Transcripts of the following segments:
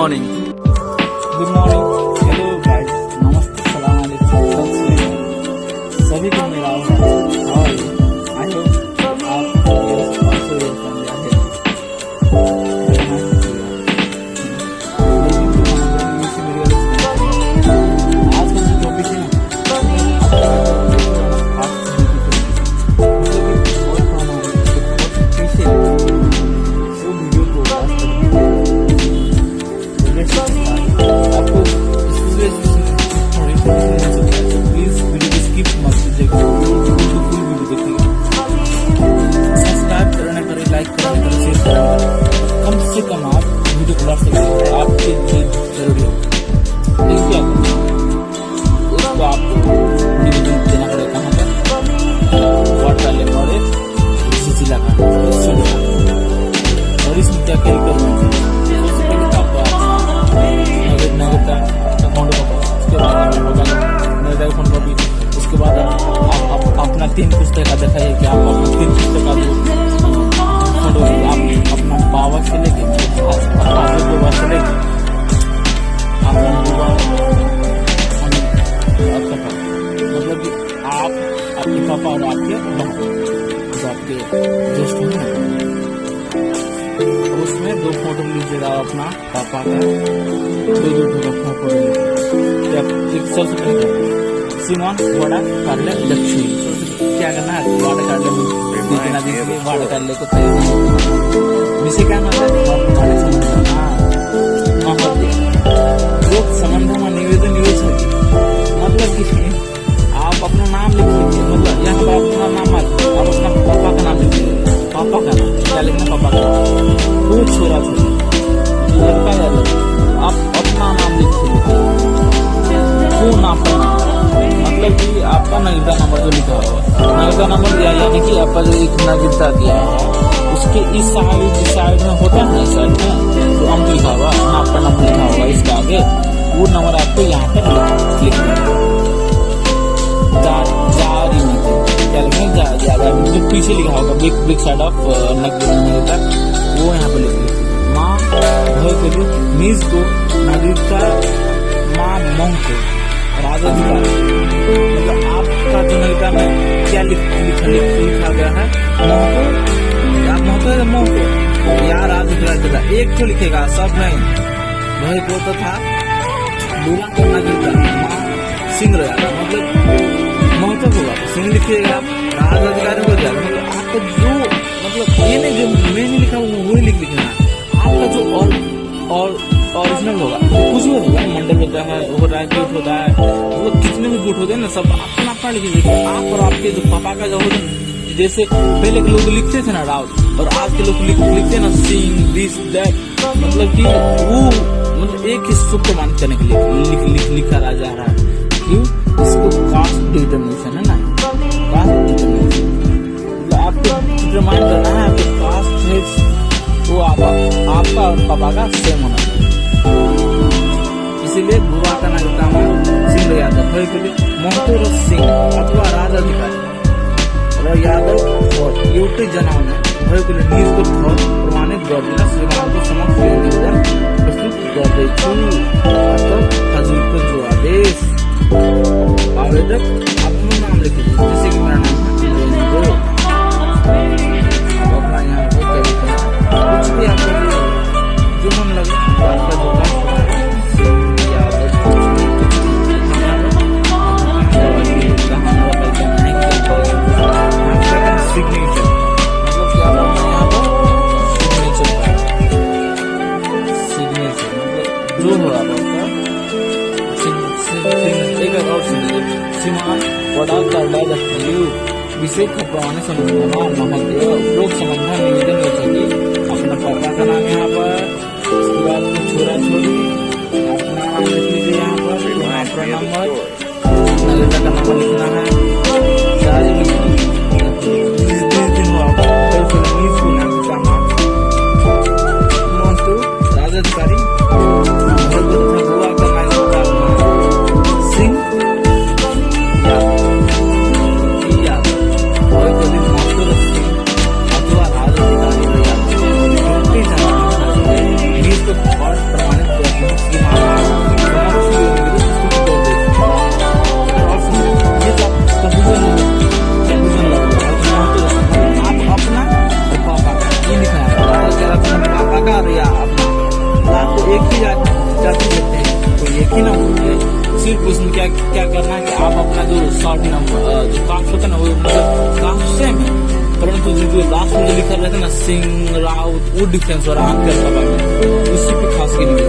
Morning. Good morning, hello guys, नमस्ते, सलाम अलैकुम, सत श्री अकाल सभी को मेरा आई होप आप also your family are healthy. आज का जो टॉपिक है ना, कम से कम आप वीडियो को सकते हैं, आपके लिए जरूरी हो। क्या करना उसको आपको निवेदन देना पड़ेगा कहाँ पर वाटर लेने वाले जिला का और इसमें क्या क्या करना है। सबसे पहले तो आपको नगद का अकाउंट उसके बाद नगद फोन कॉपी, उसके बाद आप अपना 3 पुस्तक का दिखाइए कि आप अपना 3 पुस्तक का फोटो आप अपना बाबा से लेके बाबा से लेके मतलब कि आप आपके पापा और आपके बहन जो आपके दोस्त हैं ना, उसमें 2 फोटो लीजिएगा अपना पापा का, 2 फोटो लीजिएगा। सबसे पहले सीमान वड़ा काटले लक्ष्मी क्या करना है, वाड़ा काटले वाड़ा काटले को विषय क्या मतलब लोग संबंध में निवेदन मतलब कि आप अपना नाम लिख लीजिए। मतलब यहाँ पर अपना नाम मत, आप अपना पापा का नाम लिख लीजिए। पापा का नाम क्या लिखना, पापा का नाम, वो छोरा छोरी लड़का या लड़की, आप अपना नाम लिख लीजिए। वो नाम पर मतलब कि आपका नगदा नंबर जो लिखा हुआ, नगदा नंबर दिया यानी कि आपका जो एक नगदा दिया है उसके इस साइड में होता है, इस साइड में तो अंक लिखा हुआ, आपका नंबर लिखा होगा इसके आगे, वो नंबर आपको यहाँ पर लिखना है। जारी में क्या लिखना है, जो पीछे लिखा होगा बिग साइड ऑफ नगदा वो यहाँ पर लिख लीजिए। माँ भय को मीज को नागरिकता, माँ मंग को राजाधिकार, मतलब आपका जो नगदा में क्या लिखा गया है, मोह को या राजधिकार एक तो लिखेगा, सब नहीं। वही को तो था दूला करना गिरता सिंह रहेगा, मतलब महत्व होगा सिंह लिखिएगा, राजधिकारी हो जाएगा। मतलब आपका जो मतलब ये नहीं जो मैंने लिखा वही लिखना है, आपका जो और ओरिजिनल होगा कुछ भी होगा, मंडल होता है, गुट होता है, वो कितने भी गुट होते हैं ना, सब अपना अपना लिखिए। आप और आपके जो पापा का जो होता है, जैसे पहले के लोग लिखते थे ना राउत, और आज के लोग लिखते ना सिंह दिस दैट, मतलब कि वो मतलब एक ही सूत्र मान करने के लिए लिखा जा रहा है। क्यों? इसको कास्ट डिटर्मिनेशन है ना, कास्ट डिटर्मिनेशन मतलब आपको डिटरमाइन करना है आपके कास्ट है वो आपका और पापा का सेम होना चाहिए। इसीलिए बुआ का नागरिकता में सिंह यादव भय के लिए महतो सिंह अथवा राजाधिकारी र यादव और एउटै जनाउने भएकोले निजको थर प्रमाणित गर्दिन श्रीमानको समक्ष यो निवेदन प्रस्तुत गर्दैछु। हजुरको जो आदेश आवेदक आफ्नो नाम लेखिदिनु, जैसे कि मेरा नाम है अपना यहाँ कुछ भी आपको जो मन लगे आपका जो काम सिग्नेचर मतलब क्या बोलना है यहाँ पर, सिग्नेचर मतलब जो हो रहा है एक और सीमान वडा कार्डा दस्तावेज विषय प्रमाण संबंधमा महत्व उपरोक्त संबंध निवेदन हो सके। अपना पापा का नाम यहाँ पर, उसके बाद छोरा छोरी अपना नाम लिख लीजिए यहाँ पर, अपना नंबर नगदा का नंबर लिखना है, राजाधिकारी सिंह अथवा राजाधिकारी उसमें क्या क्या करना है कि आप अपना जो शॉर्ट नंबर जो कास्ट होता है ना, वो मतलब कास्ट सेम है, परंतु जो लास्ट में जो लिखा रहता है ना सिंह राउत, वो डिफरेंस हो रहा है आपके अल्फाबेट में, उसी पे खास के लिए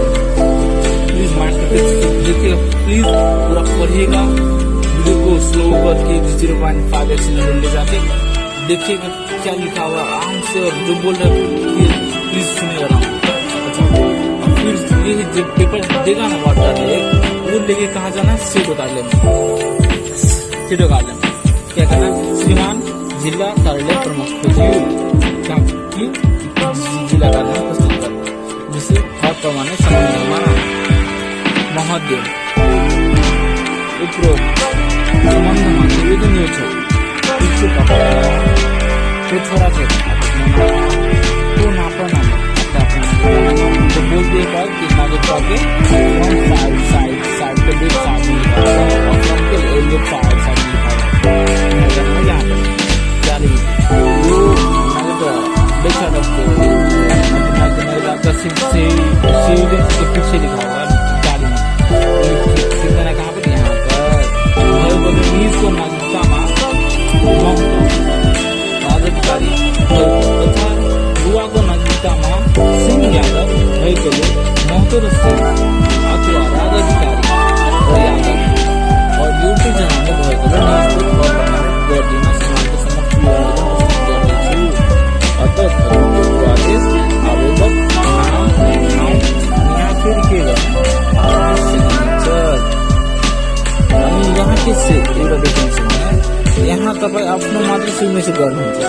प्लीज माइंड करके देखिएगा, प्लीज पूरा पढ़िएगा, वीडियो को स्लो करके 0.5x ले जाके देखिएगा क्या लिखा हुआ आराम से, और जो बोल रहे प्लीज सुनेगा ना। अच्छा, फिर ये जो पेपर देगा ना वाटर वो लेके कहाँ जाना, सीटो कार्ड लेना, सीटो कार्ड लेना, क्या करना, श्रीमान जिला कार्यालय प्रमुख जिला कार्यालय प्रस्तुत करना, जिसे हर प्रमाणित संबंध माना महोदय उपरोक्त संबंध निवेदन छोड़ा थे तो नापा तो बोल दिए बाद कि कागज पाके साइड पे देख साइड लिखा हुआ और फ्रंट के लेफ्ट साइड लिखा हुआ यहाँ पे क्या लिखा वो लेफ्ट साइड ऑफ आपका के पीछे लिखा हुआ गाड़ी में कहाँ पे, यहाँ पर को नागरिकता पदाधिकारी तथा युवा को नागरिकता सिंह यादव भएकोले महतो र सिंह अथवा राजाधिकारी यादव और एउटै जनाले भएकोले नियुक्त गरिदिन समाजको समक्ष गर्दैछु। अतः आदेश आवेदक नाम यहाँ फेरि के गर्नु सिग्नेचर अनि यहाँ के एउटा डिफरेन्स छ, यहाँ तपाईँ आफ्नो मात्र सिग्नेचर गर्नुहुन्छ,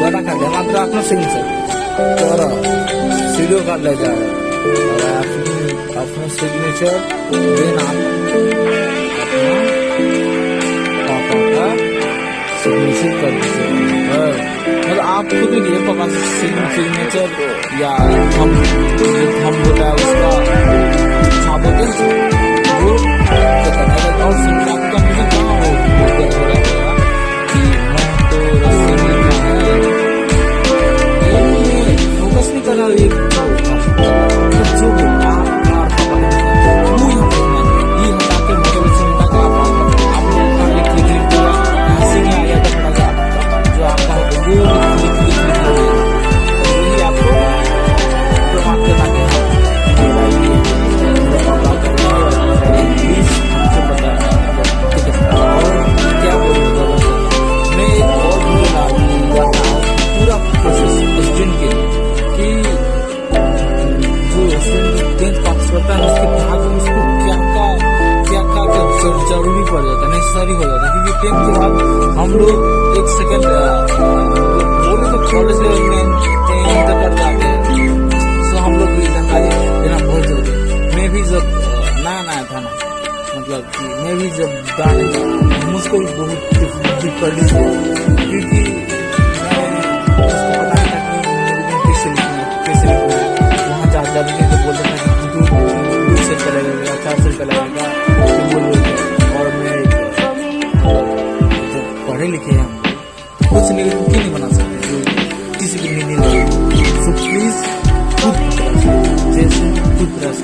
बडा कार्डले मात्र आफ्नो सिग्नेचर, तर सिडिओ कार्डलाई जाएर आफ्नो सिग्नेचर देन आप पापा का सिग्नेचर कर दीजिए, मतलब आप खुद लिखिए पापा का सिग्नेचर या थंब होता है उसका छाप होता है वो, और आपको कंफ्यूजन कहाँ हो रहा कि तो फोकस नहीं कर रहा एक जो ये हटा के मोटिवेशन हटा के आप लिख सिंह आ गया था जो आपका वो वही आपको पूरा प्रोसेस स्टूडेंट के लिए कि जो स्टूडेंट पास करता है उसके बाद उसको क्या जरूरी पड़ जाता है, नेसेसरी हो जाता है, क्योंकि 10th के बाद हम लोग एक सेकेंड बोले तो कॉलेज लेवल में इंटर कर जाते हैं, सो हम लोग की जानकारी देना बहुत जरूरी है। मैं भी जब नया था ना, मतलब कि मैं भी जब गाने मुझको भी बहुत डिफिकल्टी हुआ, क्योंकि वहाँ जाते तो बोलते था कि 2 से लगेगा 4 से लगेगा बोल रहे थे, और मैं पढ़े लिखे हैं तो कुछ नहीं बना सकते जो किसी की नहीं लगे, सो प्लीज खुद प्रयास